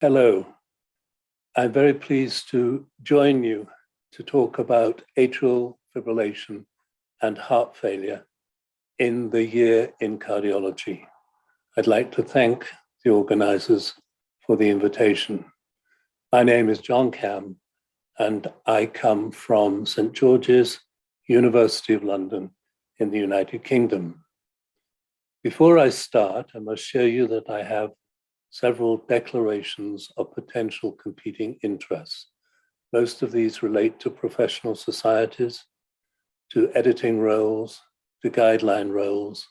Hello, I'm very pleased to join you to talk about atrial fibrillation and heart failure in the year in cardiology. I'd like to thank the organizers for the invitation. My name is John Camm, and I come from St. George's, University of London in the United Kingdom. Before I start, I must show you that I have several declarations of potential competing interests. Most of these relate to professional societies, to editing roles, to guideline roles,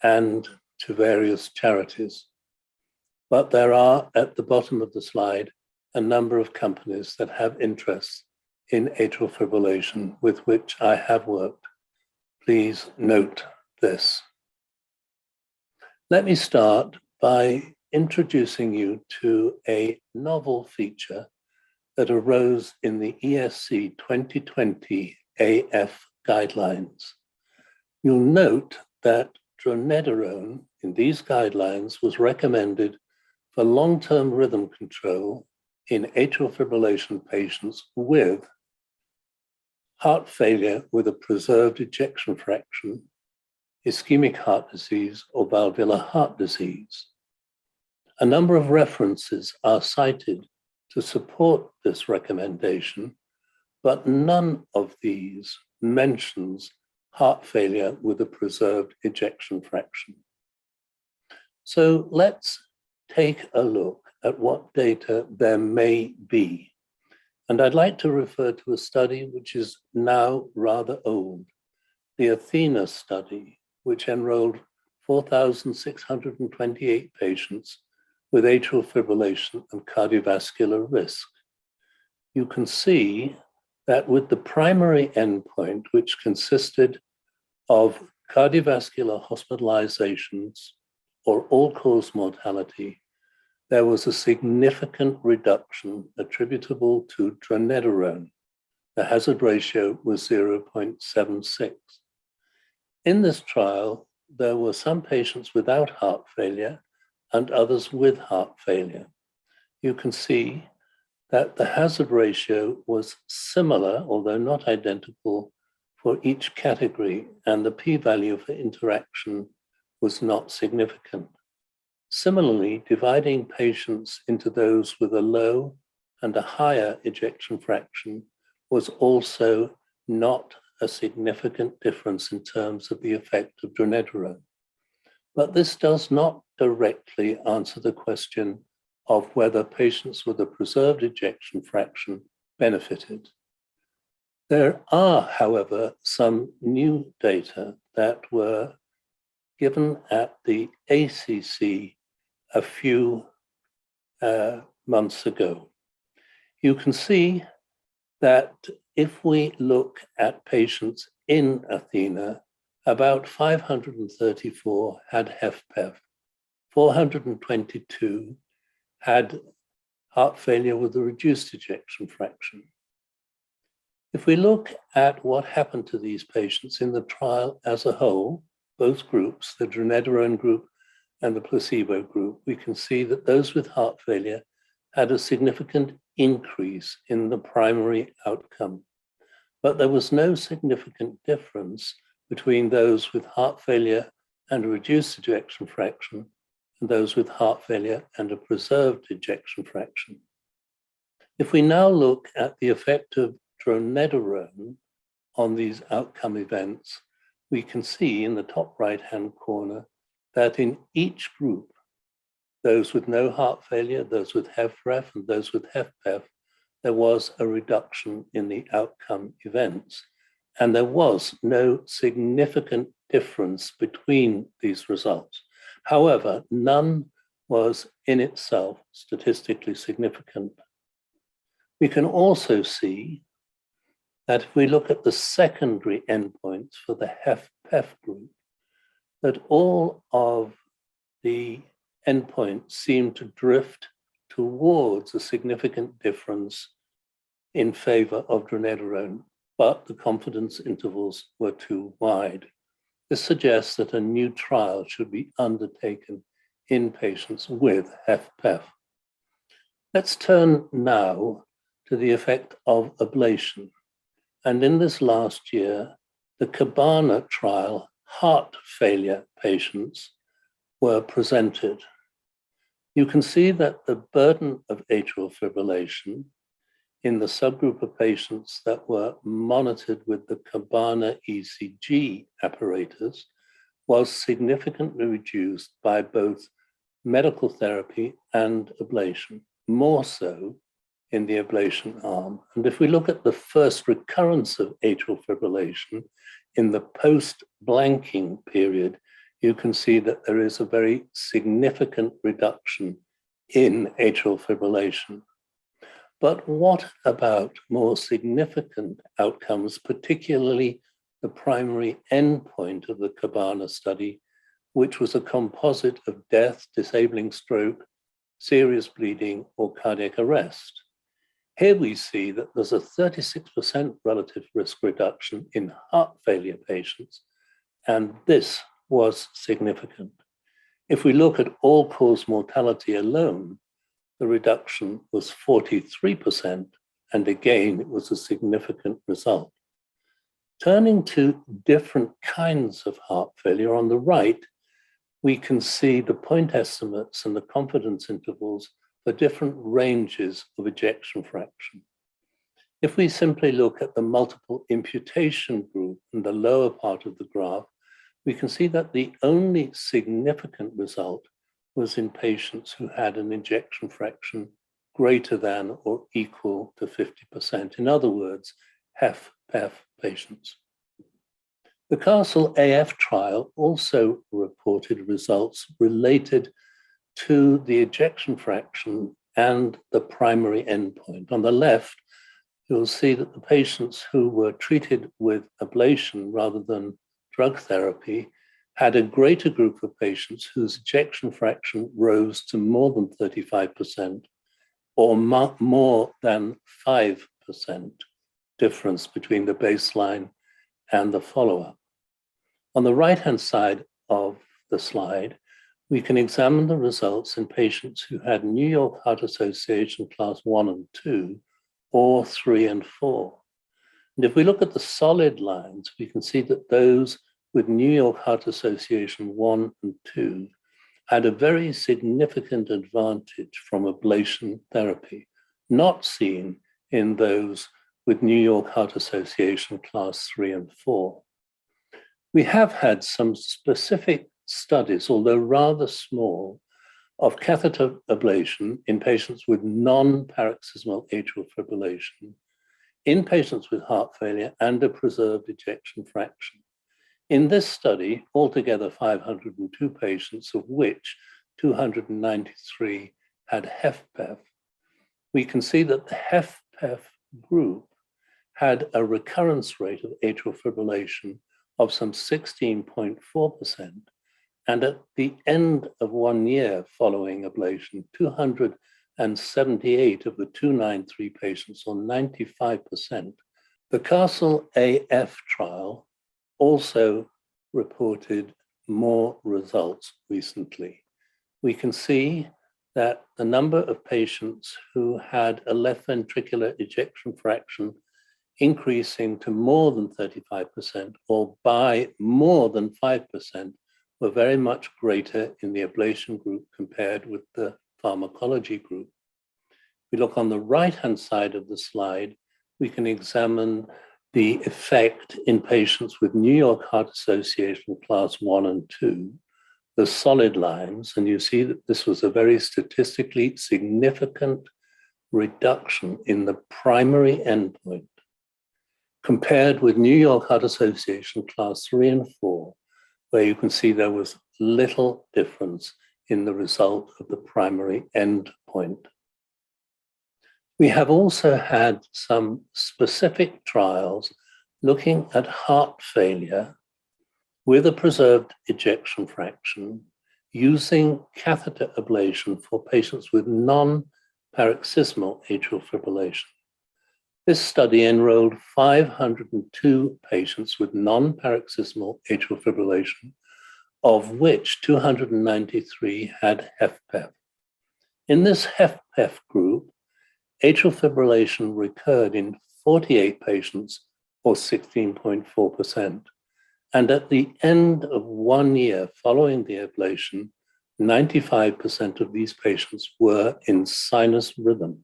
and to various charities. But there are, at the bottom of the slide, a number of companies that have interests in atrial fibrillation with which I have worked. Please note this. Let me start by introducing you to a novel feature that arose in the ESC 2020 AF guidelines. You'll note that dronedarone in these guidelines was recommended for long-term rhythm control in atrial fibrillation patients with heart failure with a preserved ejection fraction, ischemic heart disease, or valvular heart disease. A number of references are cited to support this recommendation, but none of these mentions heart failure with a preserved ejection fraction. So let's take a look at what data there may be. And I'd like to refer to a study which is now rather old, the Athena study, which enrolled 4,628 patients with atrial fibrillation and cardiovascular risk. You can see that with the primary endpoint, which consisted of cardiovascular hospitalizations or all-cause mortality, there was a significant reduction attributable to dronedarone. The hazard ratio was 0.76. In this trial, there were some patients without heart failure and others with heart failure. You can see that the hazard ratio was similar, although not identical, for each category, and the p-value for interaction was not significant. Similarly, dividing patients into those with a low and a higher ejection fraction was also not a significant difference in terms of the effect of dronedarone. But this does not directly answer the question of whether patients with a preserved ejection fraction benefited. There are, however, some new data that were given at the ACC a few months ago. You can see that if we look at patients in Athena, about 534 had HFpEF, 422 had heart failure with a reduced ejection fraction. If we look at what happened to these patients in the trial as a whole, both groups, the dronedarone group and the placebo group, we can see that those with heart failure had a significant increase in the primary outcome. But there was no significant difference between those with heart failure and a reduced ejection fraction and those with heart failure and a preserved ejection fraction. If we now look at the effect of dronedarone on these outcome events, we can see in the top right-hand corner that in each group, those with no heart failure, those with HFrEF, and those with HFpEF, there was a reduction in the outcome events. And there was no significant difference between these results. However, none was in itself statistically significant. We can also see that if we look at the secondary endpoints for the HFpEF group, that all of the endpoints seem to drift towards a significant difference in favor of dronedarone, but the confidence intervals were too wide. This suggests that a new trial should be undertaken in patients with HFpEF. Let's turn now to the effect of ablation. And in this last year, the CABANA trial heart failure patients were presented. You can see that the burden of atrial fibrillation in the subgroup of patients that were monitored with the CABANA ECG apparatus was significantly reduced by both medical therapy and ablation, more so in the ablation arm. And if we look at the first recurrence of atrial fibrillation in the post-blanking period, you can see that there is a very significant reduction in atrial fibrillation. But what about more significant outcomes, particularly the primary endpoint of the CABANA study, which was a composite of death, disabling stroke, serious bleeding, or cardiac arrest? Here we see that there's a 36% relative risk reduction in heart failure patients, and this was significant. If we look at all-cause mortality alone, the reduction was 43%, and again, it was a significant result. Turning to different kinds of heart failure, on the right, we can see the point estimates and the confidence intervals for different ranges of ejection fraction. If we simply look at the multiple imputation group in the lower part of the graph, we can see that the only significant result was in patients who had an ejection fraction greater than or equal to 50%. In other words, HFpEF patients. The Castle AF trial also reported results related to the ejection fraction and the primary endpoint. On the left, you'll see that the patients who were treated with ablation rather than drug therapy had a greater group of patients whose ejection fraction rose to more than 35% or more than 5% difference between the baseline and the follow-up. On the right-hand side of the slide, we can examine the results in patients who had New York Heart Association class 1 and 2 or 3 and 4. And if we look at the solid lines, we can see that those with New York Heart Association 1 and 2 had a very significant advantage from ablation therapy, not seen in those with New York Heart Association class 3 and 4. We have had some specific studies, although rather small, of catheter ablation in patients with non-paroxysmal atrial fibrillation, in patients with heart failure and a preserved ejection fraction. In this study, altogether 502 patients, of which 293 had HFpEF, we can see that the HFpEF group had a recurrence rate of atrial fibrillation of some 16.4%. And at the end of 1 year following ablation, 278 of the 293 patients, or 95%. The Castle AF trial also reported more results recently. We can see that the number of patients who had a left ventricular ejection fraction increasing to more than 35% or by more than 5% were very much greater in the ablation group compared with the pharmacology group. If we look on the right-hand side of the slide, we can examine the effect in patients with New York Heart Association class 1 and 2, the solid lines, and you see that this was a very statistically significant reduction in the primary endpoint compared with New York Heart Association class 3 and 4, where you can see there was little difference in the result of the primary endpoint. We have also had some specific trials looking at heart failure with a preserved ejection fraction using catheter ablation for patients with non-paroxysmal atrial fibrillation. This study enrolled 502 patients with non-paroxysmal atrial fibrillation, of which 293 had HFpEF. In this HFpEF HFpEF group, atrial fibrillation recurred in 48 patients, or 16.4%. And at the end of 1 year following the ablation, 95% of these patients were in sinus rhythm.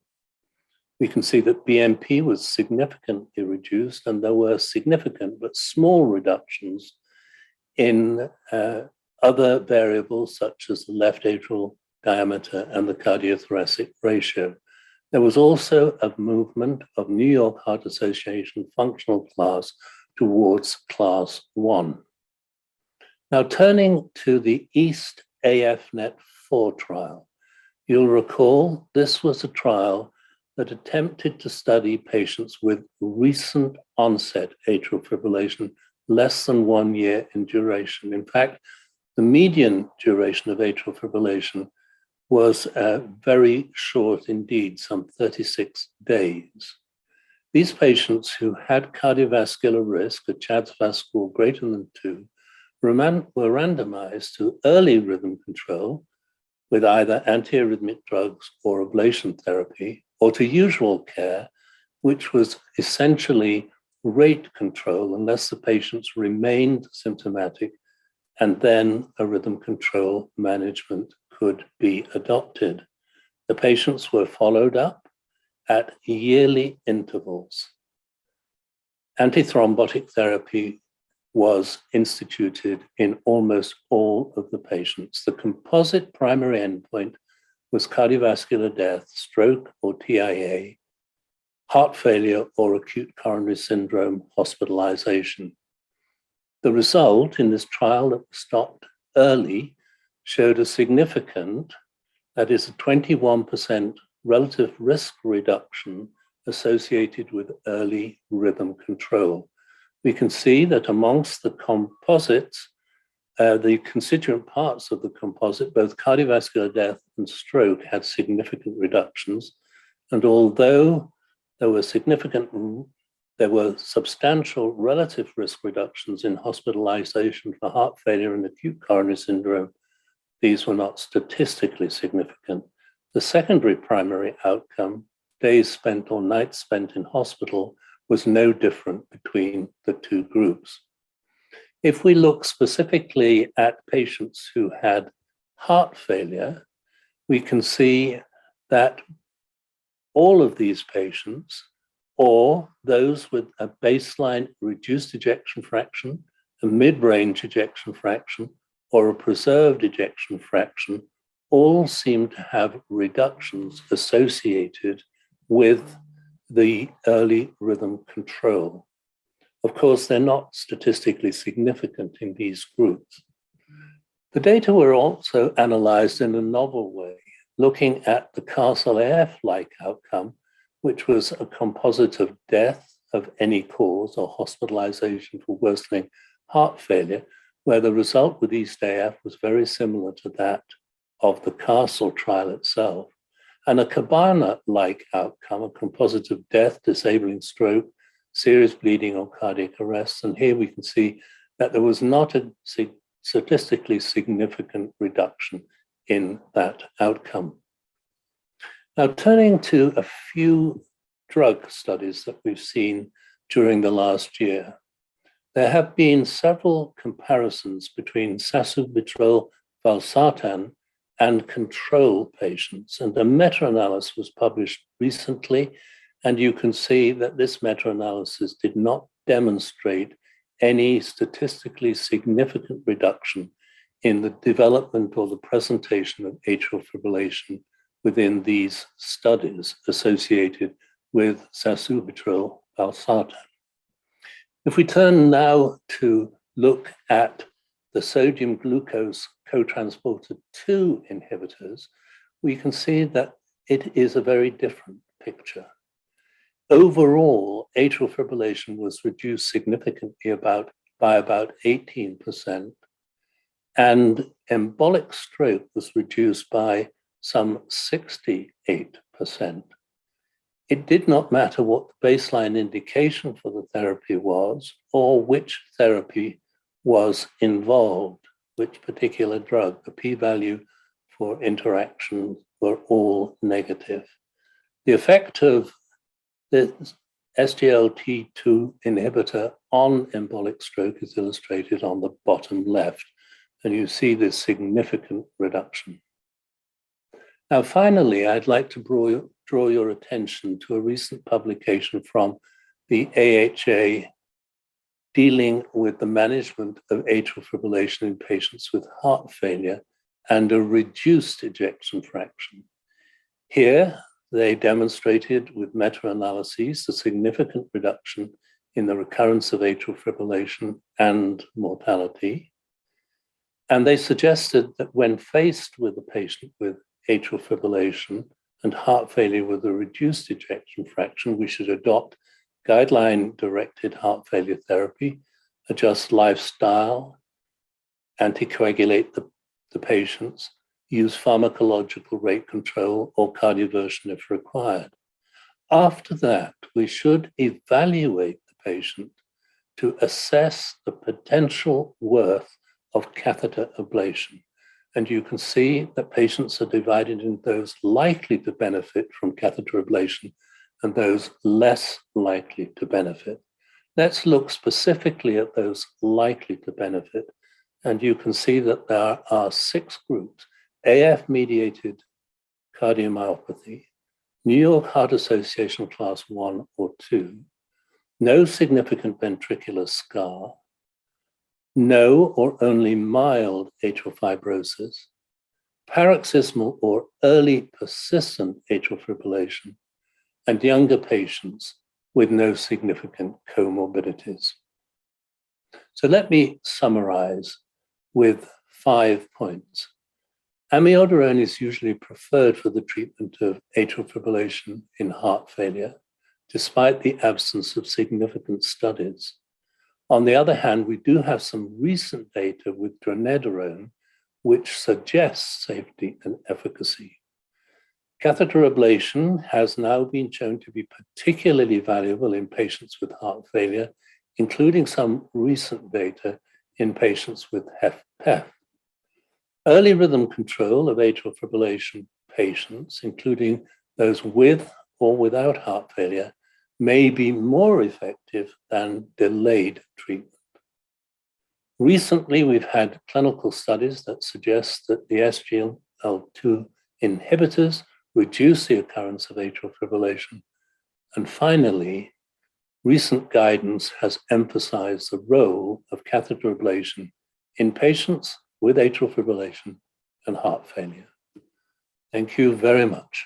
We can see that BNP was significantly reduced, and there were significant but small reductions in other variables such as the left atrial diameter and the cardiothoracic ratio. There was also a movement of New York Heart Association functional class towards class 1. Now, turning to the East AFNet 4 trial, you'll recall this was a trial that attempted to study patients with recent onset atrial fibrillation, less than 1 year in duration. In fact, the median duration of atrial fibrillation was very short indeed, some 36 days. These patients who had cardiovascular risk, a CHA2DS2-VASc score greater than 2, were randomized to early rhythm control with either antiarrhythmic drugs or ablation therapy, or to usual care, which was essentially rate control unless the patients remained symptomatic, and then a rhythm control management could be adopted. The patients were followed up at yearly intervals. Antithrombotic therapy was instituted in almost all of the patients. The composite primary endpoint was cardiovascular death, stroke or TIA, heart failure or acute coronary syndrome hospitalization. The result in this trial that was stopped early showed a significant, that is a 21% relative risk reduction associated with early rhythm control. We can see that amongst the composites, the constituent parts of the composite, both cardiovascular death and stroke, had significant reductions. And although there were substantial relative risk reductions in hospitalization for heart failure and acute coronary syndrome, these were not statistically significant. The secondary primary outcome, days spent or nights spent in hospital, was no different between the two groups. If we look specifically at patients who had heart failure, we can see that all of these patients, or those with a baseline reduced ejection fraction, a mid-range ejection fraction, or a preserved ejection fraction, all seem to have reductions associated with the early rhythm control. Of course, they're not statistically significant in these groups. The data were also analyzed in a novel way, looking at the CASTLE-AF-like outcome, which was a composite of death of any cause or hospitalization for worsening heart failure, where the result with EAST-AF was very similar to that of the CASTLE trial itself, and a CABANA-like outcome, a composite of death, disabling stroke, serious bleeding or cardiac arrest. And here we can see that there was not a statistically significant reduction in that outcome. Now, turning to a few drug studies that we've seen during the last year, there have been several comparisons between Sacubitril, Valsartan, and control patients. And a meta-analysis was published recently, and you can see that this meta-analysis did not demonstrate any statistically significant reduction in the development or the presentation of atrial fibrillation within these studies associated with Sacubitril Valsartan. If we turn now to look at the sodium glucose cotransporter 2 inhibitors, we can see that it is a very different picture. Overall, atrial fibrillation was reduced significantly by about 18%, and embolic stroke was reduced by some 68%. It did not matter what the baseline indication for the therapy was or which therapy was involved, which particular drug. The p-value for interaction were all negative. The effect of the SGLT2 inhibitor on embolic stroke is illustrated on the bottom left, and you see this significant reduction. Now, finally, I'd like to draw your attention to a recent publication from the AHA dealing with the management of atrial fibrillation in patients with heart failure and a reduced ejection fraction. Here, they demonstrated with meta-analyses a significant reduction in the recurrence of atrial fibrillation and mortality. And they suggested that when faced with a patient with atrial fibrillation and heart failure with a reduced ejection fraction, we should adopt guideline-directed heart failure therapy, adjust lifestyle, anticoagulate the patients, use pharmacological rate control or cardioversion if required. After that, we should evaluate the patient to assess the potential worth of catheter ablation. And you can see that patients are divided into those likely to benefit from catheter ablation and those less likely to benefit. Let's look specifically at those likely to benefit. And you can see that there are 6 groups: AF-mediated cardiomyopathy, New York Heart Association class 1 or 2, no significant ventricular scar, no or only mild atrial fibrosis, paroxysmal or early persistent atrial fibrillation, and younger patients with no significant comorbidities. So let me summarize with 5 points. Amiodarone is usually preferred for the treatment of atrial fibrillation in heart failure, despite the absence of significant studies. On the other hand, we do have some recent data with dronedarone, which suggests safety and efficacy. Catheter ablation has now been shown to be particularly valuable in patients with heart failure, including some recent data in patients with HFpEF. Early rhythm control of atrial fibrillation patients, including those with or without heart failure, may be more effective than delayed treatment. Recently, we've had clinical studies that suggest that the SGLT2 inhibitors reduce the occurrence of atrial fibrillation. And finally, recent guidance has emphasized the role of catheter ablation in patients with atrial fibrillation and heart failure. Thank you very much.